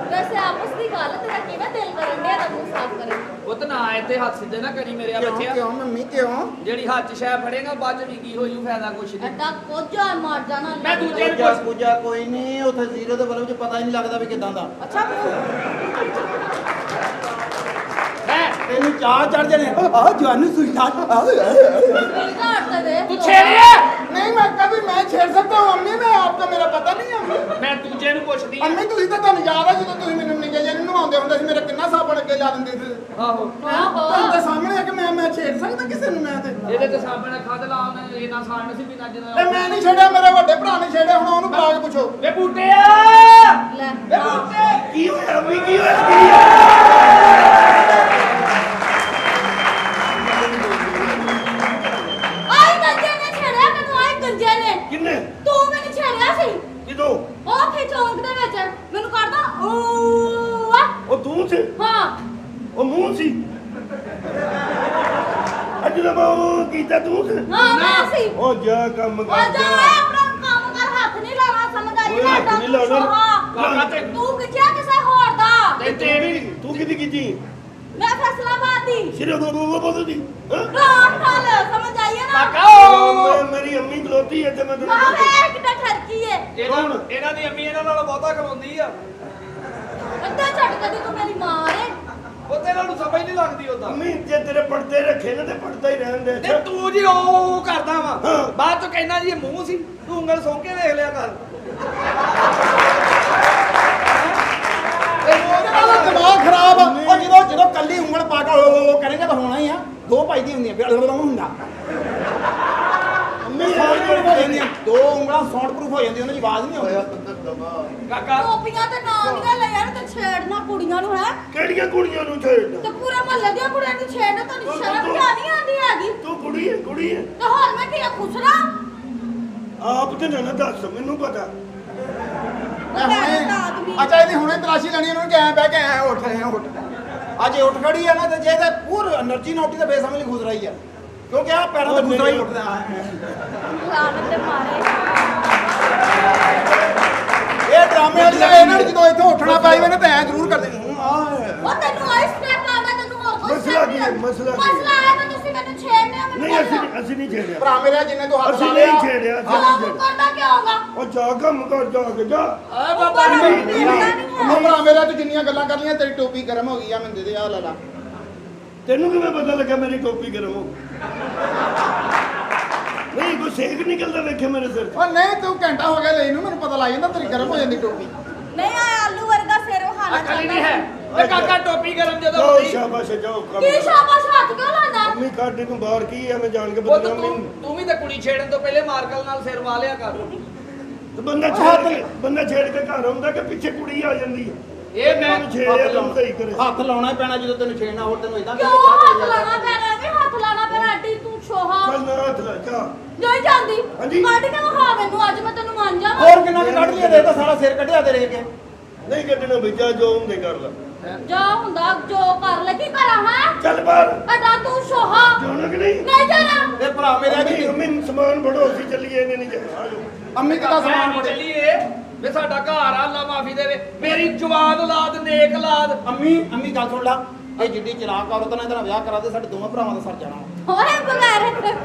ਵੈਸੇ ਆਪਸ ਦੀ ਗੱਲ ਤੇਰਾ ਕਿਵੇਂ ਦਿਲ ਕਰਨ ਡਿਆ ਦਾ ਮੂੰਹ ਸਾਫ਼ ਕਰਨ ਨੂੰ? ਉਹ ਤਾਂ ਨਾ ਇੱਥੇ ਹੱਥ ਸਿੱਧੇ ਨਾ ਕਰੀ ਮੇਰੇ ਬੱਚਿਆ ਕਿਉਂ ਮੰਮੀ ਕਿਉਂ ਜਿਹੜੀ ਹੱਥ 'ਚ ਸ਼ੈ ਫੜੇਗਾ ਬਾਅਦ 'ਚ ਵੀ ਕੀ ਹੋ ਜੂ ਫਾਇਦਾ ਕੁਛ ਨਹੀਂ ਐਡਾ ਕੋਝਾ ਮਾਰ ਜਾਣਾ ਮੈਂ ਦੂਜੇ ਨੂੰ ਪੂਜਾ ਪੂਜਾ ਕੋਈ ਨਹੀਂ ਉੱਥੇ ਜ਼ੀਰੋ ਦੇ ਬਲਬ 'ਚ ਪਤਾ ਹੀ ਨਹੀਂ ਲੱਗਦਾ ਵੀ ਕਿਦਾਂ ਦਾ ਅੱਛਾ ਹੈ ਤੈਨੂੰ ਚਾਹ ਚੜ ਜਾਣੇ ਆ ਜਵਾਨੀ ਸੁਈਠਾ ਘਾਟ ਦੇ ਤੂੰ ਛੇੜਿਆ ਨਹੀਂ ਮੈਂ ਕभी मैं छेड़ सकता हूँ अम्मी मैं आपका मेरा पता नहीं है ਮੈਂ ਦੂਜੇ ਨੂੰ ਪੁੱਛਦੀ ਆ अम्मी ਤੁਸੀਂ ਤਾਂ ਤੁਹਾਨੂੰ ਯਾਦ ਆ ਜਦੋਂ ਤੁਸੀਂ ਮੈਨੂੰ ਨਿੱਕੇ ਜਿਹੇ ਨੂੰ ਨਵਾਉਂਦੇ ਹੁੰਦੇ ਸੀ ਮੇਰਾ ਕਿੰਨਾ ਸਾਬਣ ਅੱਗੇ ਲਾ ਦਿੰਦੇ ਸੀ ਆਹੋ ਤੁਹਾਨੂੰ ਤਾਂ ਸਾਹਮਣੇ ਆ ਕਿ ਮੈਂ ਛੇੜ ਸਕਦਾ ਕਿਸੇ ਨੂੰ ਮੈਂ ਤੇ ਇਹਦੇ ਤੇ ਸਾਬਣ ਖਾ ਤੇ ਲਾਉਣ ਇਹਨਾਂ ਸਾਣ ਸੀ ਵੀ ਨੱਜ ਤੇ ਮੈਂ ਨਹੀਂ ਛੇੜਿਆ ਮੇਰੇ ਵੱਡੇ ਭਰਾ ਨੇ ਛੇੜਿਆ ਹੁਣ ਉਹਨੂੰ ਬੁਲਾ ਕੇ ਪੁੱਛੋ ਵੇ ਬੂਟਿਆ ਲੈ ਵੇ ਬੂਟੇ ਕੀ ਹੋਇਆ ਵੀ ਕੀ ਹੋਇਆ ਆਈ ਗੰਜੇ ਨੇ ਛੇੜਿਆ ਮੈਨੂੰ ਆਈ ਗੰਜੇ ਨੇ ਕਿੰਨੇ ਤੂੰ ਮੈਨੂੰ ਛੇੜਿਆ ਸੀ ਕਿਦੋਂ ਉਹ ਫੇ ਚੌਂਕ ਦੇ ਵਿੱਚ ਮੈਨੂੰ ਕਰਦਾ ਓ ਆ ਉਹ ਤੂੰ ਸੀ ਹਾਂ ਉਹ ਮੂੰਹ ਸੀ ਅੱਜ ਦਾ ਉਹ ਕੀਤਾ ਤੂੰ ਸੀ ਹਾਂ ਮੈਂ ਸੀ ਉਹ ਜਾ ਕੰਮ ਉਹ ਕਰ ਜਾ ਆਪਣਾ ਕੰਮ ਕਰ ਹੱਥ ਨਹੀਂ ਲਾਉਣਾ ਸਮਝ ਆਈ ਓਏ, ਹੱਥ ਨਹੀਂ ਲਾਉਣਾ। ਕਾਕਾ ਤੇ ਤੂੰ ਕਿਹਾ ਕਿਸੇ ਹੋਰ ਦਾ ਤੇ ਤੇਰੀ ਤੂੰ ਕਿਹਦੀ ਕੀਤੀ ਮੈਂ ਫੈਸਲਾਬਾਦ ਦੀ ਸਿਰੇ ਦੋ ਬੋਲਦੀ ਰਾਮ ਨਾਲ ਸਮਝ ਆਈ ਹੈ ਨਾ ਕਾਕਾ ਮੇਰੀ ਅੰਮੀ ਖਲੋਤੀ ਹੈ ਤੇ ਮੈਂ ਤੈਨੂੰ ਹਾਂ ਵੇ ਕਿੱਡਾ ਠਰਕੀ ਏ ਇਹਨਾਂ ਦੀ ਅੰਮੀ ਇਹਨਾਂ ਨਾਲੋਂ ਬਹੁਤਾ ਖਵਾਉਂਦੀ ਆ ਅੱਧਾ ਛੱਡ ਕਦੀ ਤੂੰ ਮੇਰੀ ਮਾਂ ਏ ਉਹ ਤੇ ਇਹਨਾਂ ਨੂੰ ਸਮਝ ਨਹੀਂ ਲੱਗਦੀ ਉਦਾਂ ਅੰਮੀ ਜੇ ਤੇਰੇ ਪੜਦੇ ਰੱਖੇ ਨਾ ਤੇ ਪੜਦਾ ਹੀ ਰਹਿਣ ਦੇ ਤੇ ਤੂੰ ਜੀ ਉਹ ਕਰਦਾ ਵਾ ਹਾਂ। ਬਾਅਦ ਚ ਕਹਿੰਦਾ ਜੀ ਇਹ ਮੂੰਹ ਸੀ ਤੂੰ ਉਂਗਲ ਸੌਂ ਕੇ ਵੇਖ ਲਿਆ ਕਰ ਉਹਦਾ ਦਿਮਾਗ ਖਰਾਬ ਆ। ਉਹ ਜਦੋਂ ਕੱਲੀ ਉਂਗਲ ਪਾ ਕੇ ਉਹ ਕਰੇਗਾ ਤਾਂ ਹੋਣਾ ਹੀ ਆ ਦੋ ਭਾਈ ਦੀ ਹੁੰਦੀਆਂ ਫਿਰ ਹੁੰਦਾ ਅੰਮੀ ਸਾਊਂਡ ਹੋ ਜਾਂਦੀਆਂ ਦੋ ਉਂਗਲਾਂ ਸਾਊਂਡ ਪ੍ਰੂਫ ਹੋ ਜਾਂਦੀਆਂ ਉਹਨਾਂ ਦੀ ਆਵਾਜ਼ ਨਹੀਂ ਆਉਂਦੀ ਕਾਕਾ ਟੋਪੀਆਂ ਤੇ ਨਾਂ ਦੀਆਂ ਲੈ ਯਾਰ ਤੇ ਛੇੜਨਾ ਕੁੜੀਆਂ ਨੂੰ ਹੈ ਕਿਹੜੀਆਂ ਕੁੜੀਆਂ ਨੂੰ ਛੇੜਦਾ ਤੇ ਪੂਰੇ ਮਹੱਲੇ ਦੀਆਂ ਕੁੜੀਆਂ ਨੂੰ ਛੇੜਨਾ ਤੁਹਾਨੂੰ ਸ਼ਰਮ ਕਿਆ ਨਹੀਂ ਆਉਂਦੀ ਹੈਗੀ ਤੂੰ ਕੁੜੀ ਹੈ ਤੇ ਹੋਰ ਮੈਂ ਕੀ ਖੁਸਰਾ ਆਪ ਤੇ ਨਾ ਦੱਸ ਮੈਨੂੰ ਪਤਾ ਅੱਛਾ ਇਹਦੀ ਹੁਣੇ ਤਲਾਸ਼ੀ ਲੈਣੀ ਉਹਨੂੰ ਕਿ ਐ ਬਹਿ ਕੇ ਐ ਉੱਠ ਅੱਜ ਇਹ ਉੱਠ ਖੜੀ ਆ ਨਾ ਤੇ ਜੇ ਤੇ ਪੂਰ એનર્ਜੀ ਨੋਟੀ ਤੇ ਬੇਸਮਝ ਲਈ ਖੁਸ ਰਹੀ ਆ ਕਿਉਂਕਿ ਆ ਪੈਰਾਂ ਤੇ ਖੁਸ ਰਹੀ ਉੱਠਦਾ ਲਾਣਤ ਤੇ ਮਾਰੇ ਇਹ ਡਰਾਮੇ ਵਾਲੀ ਆ ਇਹਨਾਂ ਨੂੰ ਜਦੋਂ ਇੱਥੋਂ ਉੱਠਣਾ ਪੈ ਜਾਵੇ ਨਾ ਤਾਂ ਐ ਜ਼ਰੂਰ ਕਰਦੇ ਉਹ ਤੈਨੂੰ ਆਈਸ ਸਟੈਪ ਆਉਂਦਾ ਤੈਨੂੰ ਹੋਰ ਕੁਝ ਮਸਲਾ ਕੀ ਹੈ? ਮਸਲਾ ਕੀ ਹੈ? ਮਸਲਾ ਹੈ ਮੈਂ ਤੁਸੀਂ ਮੈਨੂੰ ਛੇੜਨੇ ਹੋ ਨਹੀਂ ਅਸੀਂ ਨਹੀਂ ਛੇੜਿਆ ਭਰਾ ਮੇਰਾ ਜਿੰਨੇ ਤੋਂ ਹੱਥ ਅਸੀਂ ਲਾ ਨਹੀਂ ਲਿਆ ਛੇੜਿਆ ਅਸੀਂ ਆਹ ਨਹੀਂ ਛੇੜਿਆ ਕਰਦਾ ਕੀ ਹੋਗਾ ਉਹ ਜਾ ਕੰਮ ਕਰ ਜਾ ਕੇ ਜਾ ਆ ਬਾਬਾ ਉਹ ਭਰਾ ਮੇਰਾ ਤੂੰ ਜਿੰਨੀਆਂ ਗੱਲਾਂ ਕਰ ਲਈਆਂ ਤੇਰੀ ਟੋਪੀ ਗਰਮ ਹੋ ਗਈ ਆ ਮੈਨੂੰ ਦੇ ਦੇ ਆ ਲੈ ਲਾ ਤੈਨੂੰ ਕਿਵੇਂ ਪਤਾ ਲੱਗਾ ਮੇਰੀ ਟੋਪੀ ਗਰਮ ਹੋ ਨਹੀਂ ਕੋਈ ਸੇਕ ਨਿਕਲਦਾ ਵੇਖੇ ਮੇਰੇ ਸਿਰ ਉਹ ਨਹੀਂ ਤੂੰ ਘੰਟਾ ਹੋ ਗਿਆ ਲਈ ਨੂੰ ਮੈਨੂੰ ਪਤਾ ਲੱਗ ਜਾਂਦਾ ਤੇਰੀ ਗਰਮ ਹੋ ਜਾਂਦੀ ਟੋਪੀ ਨਹੀਂ ਆ ਆਲੂ ਵਰਗਾ ਸਿਰ ਵਹਾਣਾ ਅਕਲ ਨਹੀਂ ਹੈ ਓਏ ਕਾਕਾ ਟੋਪੀ ਗਰਮ ਜਦੋਂ ਜਾਓ ਹੁੰਦੀ ਸ਼ਾਬਾਸ਼ ਜਾਓ ਕੰਮ ਕੀ ਸ਼ਾਬਾਸ਼ ਹੱਥ ਕਿਉਂ ਲਾਉਂਦਾ ਮੰਮੀ ਕਾਢੇ ਨੂੰ ਬਾਹਰ ਕੀ ਐ ਮੈਂ ਜਾਣ ਕੇ ਉਹ ਤਾਂ ਬਦਨਾਮ ਨਹੀਂ ਤੂੰ ਵੀ ਤਾਂ ਕੁੜੀ ਛੇੜਨ ਤੋਂ ਪਹਿਲੇ ਮਾਰਕਲ ਨਾਲ ਸਿਰ ਵਾ ਲਿਆ ਕਰ ਤੇ ਬੰਦਾ ਛੇੜ ਕੇ ਘਰ ਆਉਂਦਾ ਕਿ ਪਿੱਛੇ ਕੁੜੀ ਆ ਜਾਂਦੀ ਹੈ ਇਹ ਮੈਂ ਮੈਨੂੰ ਛੇੜਿਆ ਤੂੰ ਸਹੀ ਕਰੇ ਹੱਥ ਲਾਉਣਾ ਹੀ ਪੈਣਾ ਜਦੋਂ ਤੈਨੂੰ ਛੇੜਨਾ ਹੋਰ ਤੈਨੂੰ ਇਦਾਂ ਕਿਉਂ ਹੱਥ ਲਾਣਾ ਪੈਣਾ ਵੀ ਹੱਥ ਲਾਣਾ ਪੈਣਾ ਅੱਡੀ ਤੂੰ ਛੋਹਾ ਚੱਲ ਨਾ ਹੱਥ ਲਾ ਜਾ ਨਹੀਂ ਜਾਂਦੀ ਹਾਂਜੀ। ਕੱਢ ਕੇ ਵਿਖਾ ਮੈਨੂੰ ਅੱਜ ਮੈਂ ਤੈਨੂੰ ਮੰਨ ਜਾਵਾਂ ਹੋਰ ਕਿੰਨਾ ਕੁ ਕੱਢ ਲਿਆ ਦੇ ਤਾਂ ਸਾਰਾ ਸਿਰ ਕੱਢਿਆ ਤੇ ਰਹਿ ਕੇ ਨਹੀਂ ਕੱਢਣਾ ਬਈਆ ਜੋ ਹੁੰਦੇ ਕਰ ਲਾ ਜਾ ਹੁੰਦਾ ਜੋ ਕਰ ਲੈ ਕੀ ਕਰਾਂ ਹਾਂ ਚੱਲ ਬਾਹਰ ਅੱਡਾ ਤੂੰ ਛੋਹਾ ਜਾਣਾ ਕਿ ਨਹੀਂ ਨਹੀਂ ਜਾਣਾ ਤੇ ਭਰਾ ਮੇਰਾ ਮੰਮੀ ਜੀ ਮੰਮੀ ਸਮਾਨ ਬੜੋ ਅਸੀਂ ਚੱਲੀਏ ਇਹਨੇ ਨਹੀਂ ਜਾਣਾ ਆ ਜਾਓ ਅੰਮੀ ਕਿਦਾ ਸਮਾਨ ਬੜੇ ਚੱਲੀਏ ਵੇ ਸਾਡਾ ਘਰ ਆ ਅੱਲਾ ਮਾਫੀ ਦੇਵੇ ਮੇਰੀ ਜਵਾਨ ਔਲਾਦ ਨੇਕ ਔਲਾਦ ਅੰਮੀ ਗੱਲ ਸੁਣ ਲਾ ਇਹ ਜਿੱਡੀ ਚਲਾਕ ਔਰਤ ਨਾਲ ਇਹਦਾ ਵਿਆਹ ਕਰਾ ਦੇ ਸਾਡੇ ਦੋਵਾਂ ਭਰਾਵਾਂ ਦਾ ਸਰ ਜਾਣਾ ਹੋਰੇ ਬਗੈਰਤ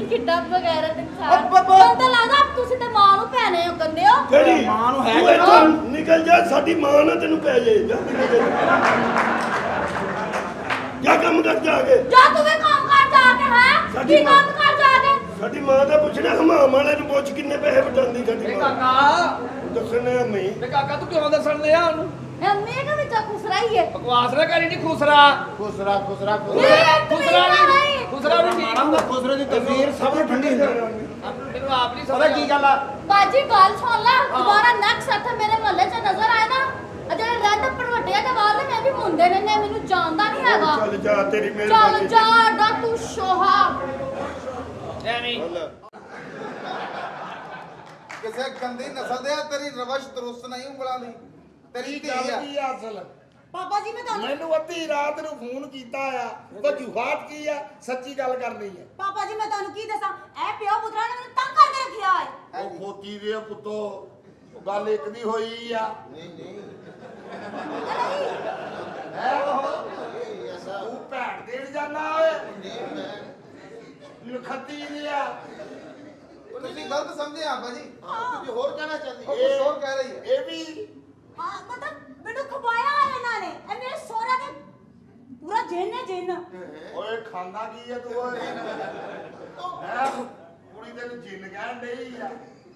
ਕਿੱਡਾ ਬਗੈਰਤ ਇਨਸਾਨ ਅੱਬ ਅੱਬ। ਮੈਨੂੰ ਤਾਂ ਲੱਗਦਾ ਤੁਸੀਂ ਤੇ ਮਾਂ ਨੂੰ ਭੈਣੇ ਹੋ ਕੰਦੇ ਹੋ ਕਿਹੜੀ ਮਾਂ ਨੂੰ ਹੈ ਤੂੰ ਕਿਹੜਾ? ਇੱਥੋਂ ਨਿਕਲ ਜਾ ਸਾਡੀ ਮਾਂ ਨਾ ਤੈਨੂੰ ਪੈ ਜਾਏ ਜਾ ਨਿਕਲ ਜਾ ਕੰਮ ਕਰ ਜਾ ਕੇ ਜਾ ਤੂੰ ਵੀ ਕੰਮ ਕਰ ਜਾ ਕੇ ਹੈ ਸਾਡੀ ਕੀ ਮਾਂ- ਕੰਮ ਕਰ ਜਾ ਕੇ ਸਾਡੀ ਮਾਂ ਦਾ ਪੁੱਛਣਾ ਹਮਾਮ ਵਾਲੇ ਨੂੰ ਪੁੱਛ ਕਿੰਨੇ ਪੈਸੇ ਵਟਾਉਂਦੀ ਸਾਡੀ ਵੇ ਮਾਂ ਕਾਕਾ ਦੱਸਣਾ ਮੈਂ ਵੇ ਕਾਕਾ ਤੂੰ ਕਿਉਂ ਦੱਸਣ ਲਿਆ ਉਹਨੂੰ ਅੰਮੀ ਦੇ ਵਿੱਚ ਖੁਸਰਾਈ ਹੈ ਬਕਵਾਸ ਨਾ ਕਰੀ ਨਹੀਂ ਖੁਸਰਾ ਖੁਸਰਾ ਖੁਸਰਾ ਵੀ ਠੀਕ ਮਾਂ ਦਾ ਖੁਸਰੇ ਦੀ ਤਸਵੀਰ ਸਭ ਨੂੰ ਠੰਡੀ ਹੁੰਦੀ ਮੈਨੂੰ ਆਪ ਨਹੀਂ ਪਤਾ ਕੀ ਗੱਲ ਆ ਬਾਜੀ ਗੱਲ ਸੁਣ ਲੈ ਦੁਬਾਰਾ ਨੈਕਸਟ ਇੱਥੇ ਮੇਰੇ ਮੁਹੱਲੇ 'ਚ ਨਜ਼ਰ ਆਏ ਨਾ ਜਿਹੜੇ ਰੈੱਡ ਪਰਵੱਟਿਆ ਦੇ ਵਾਲ ਨੇ ਮੈਂ ਵੀ ਮੁੰਡੇ ਨੇ ਮੈਨੂੰ ਜਾਣਦਾ ਨਹੀਂ ਹੈਗਾ ਚੱਲ ਜਾ ਤੇਰੀ ਚੱਲ ਮਿਹਰਬਾਨੀ ਜਾ ਅੱਡਾ ਤੂੰ ਸ਼ੋਹਾ ਐਵੇਂ ਕਿਸੇ ਗੰਦੀ ਨਸਲ ਦੇ ਆ ਤੇਰੀ ਰਵਸ਼ ਦਰੁਸਤ ਨਹੀਂ ਉਂਗਲਾਂ ਦੀ ਤੇਰੀ ਧੀ ਆ ਅਸਲ ਪਾਪਾ ਜੀ ਮੈਂ ਤੁਹਾਨੂੰ ਮੈਨੂੰ ਅੱਧੀ ਰਾਤ ਨੂੰ ਫੋਨ ਕੀਤਾ ਆ ਵਜੂਹਾਤ ਕੀ ਆ ਸੱਚੀ ਗੱਲ ਕਰਨੀ ਹੈ ਪਾਪਾ ਜੀ ਮੈਂ ਤੁਹਾਨੂੰ ਕੀ ਦੱਸਾਂ ਇਹ ਪਿਓ ਪੁੱਤਰਾ ਨੇ ਮੈਨੂੰ ਤੰਗ ਕਰਕੇ ਰੱਖਿਆ ਹੈ ਉਹ ਖੋਤੀ ਦੇ ਪੁੱਤੋ ਉਹ ਗੱਲ ਇੱਕ ਦੀ ਹੋਈ ਆ ਤੂੰ ਭੈਣ ਦੇਣ ਜਾਣਾ ਓਏ ਨਖੱਤੀ ਜਿਆ ਤੁਸੀਂ ਗਲਤ ਸਮਝੇ ਆ ਬਾਜੀ ਕੁਝ ਹੋਰ ਕਹਿਣਾ ਚਾਹੁੰਦੀ ਉਹ ਕੁਝ ਹੋਰ ਕਹਿ ਰਹੀ ਹੈ ਇਹ ਵੀ ਹਾਂ ਮਤਲਬ ਮੈਨੂੰ ਖਵਾਇਆ ਇਹਨਾਂ ਨੇ ਇਹ ਮੇਰੇ ਸੋਹਰਾ ਦੇ ਪੂਰਾ ਜਿੰਨ ਹੈ ਜਿੰਨ ਓਏ ਖਾਂਦਾ ਕੀ ਆ ਤੂੰ ਓਏ ਹੈ ਕੁੜੀ ਤੈਨੂੰ ਜਿੰਨ ਕਹਿਣ ਡਈ ਆ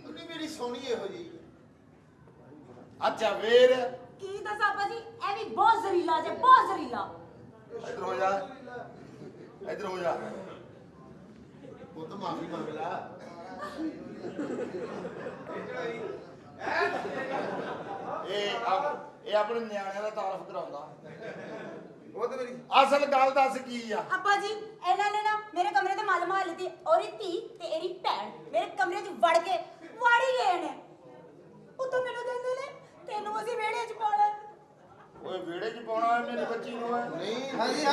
ਉਹਨੇ ਮੇਰੀ ਸੋਹਣੀ ਇਹੋ ਜੀ ਅੱਛਾ ਵੇਰ ਕੀ ਦੱਸਾਂ ਭਾਜੀ ਇਹ ਵੀ ਬਹੁਤ ਜ਼ਰੀਲਾ ਜੇ ਬਹੁਤ ਜ਼ਰੀਲਾ ਇੱਧਰ ਹੋ ਜਾ ਇੱਧਰ ਹੋ ਜਾ ਉਹ ਤਾਂ ਮਾਫੀ ਮੰਗ ਲਾ ਇਹ ਆਪਣੇ ਨਿਆਣਿਆਂ ਦਾ ਤਾਰਫ ਕਰਾਉਂਦਾ ਉਹ ਤੇ ਮੇਰੀ ਅਸਲ ਗੱਲ ਦੱਸ ਕੀ ਆ ਅੱਪਾ ਜੀ ਇਹਨਾਂ ਨੇ ਨਾ ਮੇਰੇ ਕਮਰੇ ਤੇ ਮੱਲ ਮਾਰ ਲਈ ਔਰੀ ਧੀ ਤੇ ਇਹਦੀ ਭੈਣ ਮੇਰੇ ਕਮਰੇ 'ਚ ਵੜ ਕੇ ਵਾੜੀ ਗਏ ਨੇ ਉਤੋਂ ਮੈਨੂੰ ਕਹਿੰਦੇ ਨੇ ਤੈਨੂੰ ਅਸੀਂ ਵਿਹੜੇ 'ਚ ਪਾਉਣਾ ਓਏ ਵਿਹੜੇ 'ਚ ਪਾਉਣਾ ਹੈ ਮੇਰੀ ਬੱਚੀ ਨੂੰ ਓਏ ਨਹੀਂ ਹਾਂਜੀ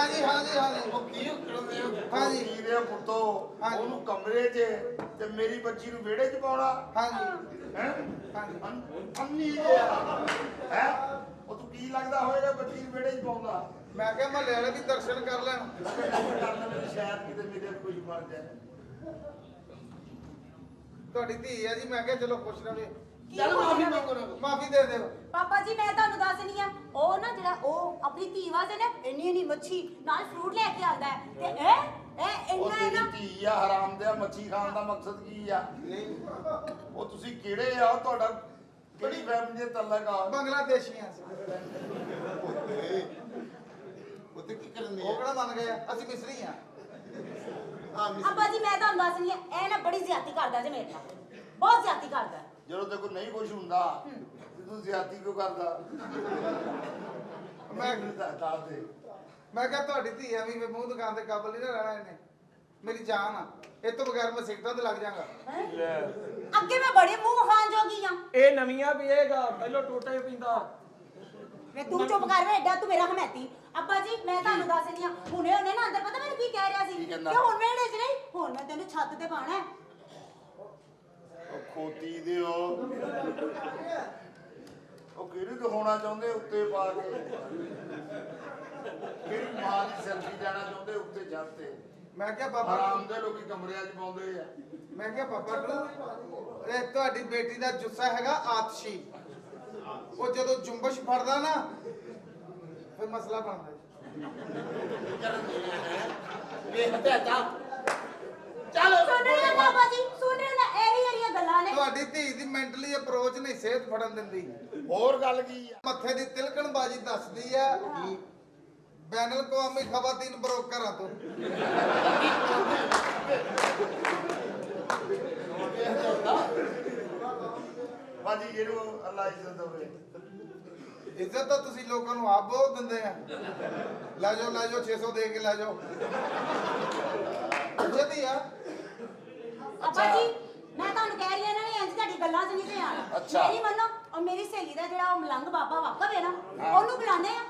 ਉਹ ਕੀ ਕਰਦੇ ਹੋ ਹਾਂਜੀ। ਕੀ ਦੇ ਪੁੱਤੋ ਹਾਂਜੀ। ਉਹਨੂੰ ਕਮਰੇ 'ਚ ਤੇ ਮੇਰੀ ਬੱਚੀ ਨੂੰ ਵਿਹੜੇ 'ਚ ਪਾਉਣਾ ਹਾਂਜੀ ਹੈ ਹਾਂਜੀ ਅੰਨੀ ਹੈ ਉਹ ਤੂੰ ਕੀ ਲੱਗਦਾ ਹੋਏਗਾ ਬੱਚੀ ਨੂੰ ਵਿਹੜੇ 'ਚ ਪਾਉਂਦਾ ਮੈਂ ਕਿਹਾ ਮਹੱਲੇ ਵਾਲੇ ਵੀ ਦਰਸ਼ਨ ਕਰ ਲੈਣ ਸ਼ਾਇਦ ਕਿਤੇ ਮੇਰੇ ਕੁਝ ਬਣ ਜਾਏ ਤੁਹਾਡੀ ਧੀ ਆ ਜੀ ਮੈਂ ਕਿਹਾ ਚਲੋ ਖੁਸ਼ ਰਵੇ ਚੱਲ ਮਾਫੀ ਮੰਗੋ ਨਾ ਮਾਫੀ ਦੇ ਦਿਓ ਪਾਪਾ ਜੀ ਮੈਂ ਤੁਹਾਨੂੰ ਦੱਸਣੀ ਆ ਉਹ ਨਾ ਜਿਹੜਾ ਉਹ ਆਪਣੀ ਧੀ ਵਾਸਤੇ ਨਾ ਇੰਨੀ ਮੱਛੀ ਨਾਲ ਫਰੂਟ ਲੈ ਕੇ ਆਉਂਦਾ ਹੈ ਤੇ ਇਹ ਉਹ ਇੰਨਾ ਤੇਰੀ ਨਾ ਧੀ ਆ ਹਰਾਮ ਦੇ ਮੱਛੀ ਖਾਣ ਦਾ ਮਕਸਦ ਕੀ ਆ ਉਹ ਤੁਸੀਂ ਕਿਹੜੇ ਆ ਤੁਹਾਡਾ ਕਿਹੜੀ ਫੈਮਿਲੀ ਦੇ ਤਲਕ ਆ ਬੰਗਲਾਦੇਸ਼ੀਆਂ ਸੀ ਉੱਤੇ ਕੀ ਕਰਨੇ ਉਹ ਕਿਹੜਾ ਮੰਨ ਗਏ ਆ ਅਸੀਂ ਮਿਸਰੀ ਆ ਅੱਪਾ ਜੀ ਮੈਂ ਤੁਹਾਨੂੰ ਦੱਸਣੀ ਆ ਇਹ ਨਾ ਬੜੀ ਜ਼ਿਆਦਤੀ ਕਰਦਾ ਜੇ ਮੇਰੇ ਨਾਲ ਬਹੁਤ ਜ਼ਿਆਦਤੀ ਕਰਦਾ ਹੈ। ਜਦੋਂ ਤੇ ਕੋਈ ਨਹੀਂ ਕੁਝ ਹੁੰਦਾ ਤੇ ਤੂੰ ਜ਼ਿਆਦਤੀ ਕਿਉਂ ਕਰਦਾ ਮੈਂ ਦੱਸ ਦੇ ਮੈਂ ਕਿਹਾ ਤੁਹਾਡੀ ਧੀ ਆ ਵੀ ਮੂੰਹ ਦੁਕਾਨ ਤੇ ਕਾਬਲ ਨਹੀਂ ਨਾ ਰਹਿਣਾ ਇਹਨੇ ਮੇਰੀ ਜਾਨ ਆ ਇਹ ਤੋਂ ਬਗੈਰ ਮੈਂ ਸਿਗਰਟਾਂ ਤੇ ਲੱਗ ਜਾਗਾ ਅੱਗੇ ਮੈਂ ਬੜੇ ਮੂੰਹ ਖਾਨ ਜੋਗੀ ਆ ਇਹ ਨਵੀਆਂ ਪੀਏਗਾ ਪਹਿਲਾਂ ਟੋਟੇ ਪੀਂਦਾ ਵੇ ਤੂੰ ਚੁੱਪ ਕਰ ਵੇ ਐਡਾ ਤੂੰ ਮੇਰਾ ਹਮੈਤੀ ਅੱਬਾ ਜੀ ਮੈਂ ਤੁਹਾਨੂੰ ਦੱਸ ਰਹੀ ਹਾਂ ਹੁਣੇ ਉਹਨੇ ਨਾ ਅੰਦਰ ਪਤਾ ਮੈਨੂੰ ਕੀ ਕਹਿ ਰਿਹਾ ਸੀ ਕੀ ਕਿ ਕਹਿੰਦਾ? ਹੁਣ ਵੇੜੇ 'ਚ ਨਹੀਂ ਹੁਣ ਮੈਂ ਤੈਨੂੰ ਛੱਤ ਤੇ ਪਾਣਾ ਹੈ। ਉਹ ਖੋਤੀ ਦੇ ਉਹ ਕਿਹਨੂੰ ਦਿਖਾਉਣਾ ਚਾਹੁੰਦੇ ਉੱਤੇ ਪਾ ਕੇ ਕਿਹੜੀ ਮਾਂ ਦੀ ਸੈਲਫੀ ਲੈਣਾ ਚਾਹੁੰਦੇ ਉੱਤੇ ਜਾਂਦੇ ਮੈਂ ਕਿਹਾ ਬਾਬਾ ਆਰਾਮ ਦੇ ਲੋਕੀ ਕਮਰਿਆਂ 'ਚ ਪਾਉਂਦੇ ਆ। ਮੈਂ ਕਿਹਾ ਬਾਬਾ ਟੂ ਇਹ ਤੁਹਾਡੀ ਬੇਟੀ ਦਾ ਜੁੱਸਾ ਹੈਗਾ ਆਤਸ਼ੀ ਉਹ ਜਦੋਂ ਜੁੰਬਸ਼ ਫੜਦਾ ਨਾ ਫਿਰ ਮਸਲਾ ਬਣਦਾ ਵੇਖ ਤੇ ਜਾ ਚੱਲ ਸੁਣ ਰਹੇ ਹੋ ਬਾਬਾ ਜੀ ਸੁਣ ਰਹੇ ਹੋ ਨਾ ਇਹਦੀਆਂ ਗੱਲਾਂ ਨੇ ਤੁਹਾਡੀ ਧੀ ਦੀ ਮੈਂਟਲੀ ਅਪਰੋਚ ਨਹੀਂ ਸਿਹਤ ਫੜਨ ਦਿੰਦੀ ਹੋਰ ਗੱਲ ਕੀ ਆ? ਮੱਥੇ ਦੀ ਤਿਲਕਣਬਾਜ਼ੀ ਦੱਸਦੀ ਆ ਬੈਨਲ ਕੌਮੀ ਖਵਾਤੀਨ ਬਰੋਕਰਾਂ ਤੋਂ ਬਾਜੀ ਇਹਨੂੰ ਅੱਲਾ ਇੱਜ਼ਤ ਦੇਵੇ। ਇੱਜ਼ਤ ਤਾਂ ਤੁਸੀਂ ਲੋਕਾਂ ਨੂੰ ਆਪ ਬਹੁਤ ਦਿੰਦੇ ਆ ਲੈ ਜਾਓ 600 ਦੇ ਕੇ ਲੈ ਜਾਓ ਇੱਜ਼ਤ ਹੀ ਆ ਅੱਬਾ ਜੀ ਮੈਂ ਤੁਹਾਨੂੰ ਕਹਿ ਰਹੀ ਹਾਂ ਇਹਨਾਂ ਨੇ ਇੰਜ ਤੁਹਾਡੀ ਗੱਲਾਂ 'ਚ ਨਹੀਂ ਤੇ ਆਣਾ ਅੱਛਾ। ਮੇਰੀ ਮੰਨੋ ਔਰ ਮੇਰੀ ਸਹੇਲੀ ਦਾ ਜਿਹੜਾ ਉਹ ਮਲੰਗ ਬਾਬਾ ਵਾਕਫ ਹੈ ਨਾ ਉਹਨੂੰ ਬੁਲਾਣੇ ਆ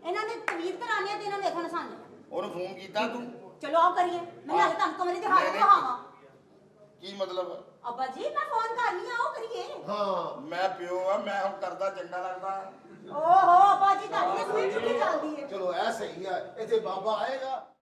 ਇਹਨਾਂ ਨੇ ਤਵੀਰ ਕਰਾਣੀ ਆ ਤੇ ਇਹਨਾਂ ਨੂੰ ਵੇਖਣ ਸਾਨੇ ਉਹਨੂੰ ਫੋਨ ਕੀਤਾ ਤੂੰ? ਚਲੋ ਆਓ ਕਰੀਏ ਮੈਂ ਨਾਲੇ ਤੁਹਾਨੂੰ ਕਮਰੇ ਦੀ ਹਾਲਤ ਦਿਖਾਵਾਂ ਕੀ ਮਤਲਬ? ਅੱਬਾ ਜੀ ਮੈਂ ਫੋਨ ਕਰਨੀ ਆ ਆਓ ਕਰੀਏ ਹਾਂ ਮੈਂ ਪਿਓ ਆ ਮੈਂ ਹੁਣ ਕਰਦਾ ਚੰਗਾ ਲੱਗਦਾ। ਓਹੋ ਅੱਬਾ ਜੀ ਤੁਹਾਡੀ ਸਪੀਡ ਕਿੱਥੇ ਚੱਲਦੀ ਹੈ ਚਲੋ ਐ ਸਹੀ ਆ ਇੱਥੇ ਬਾਬਾ ਆਏਗਾ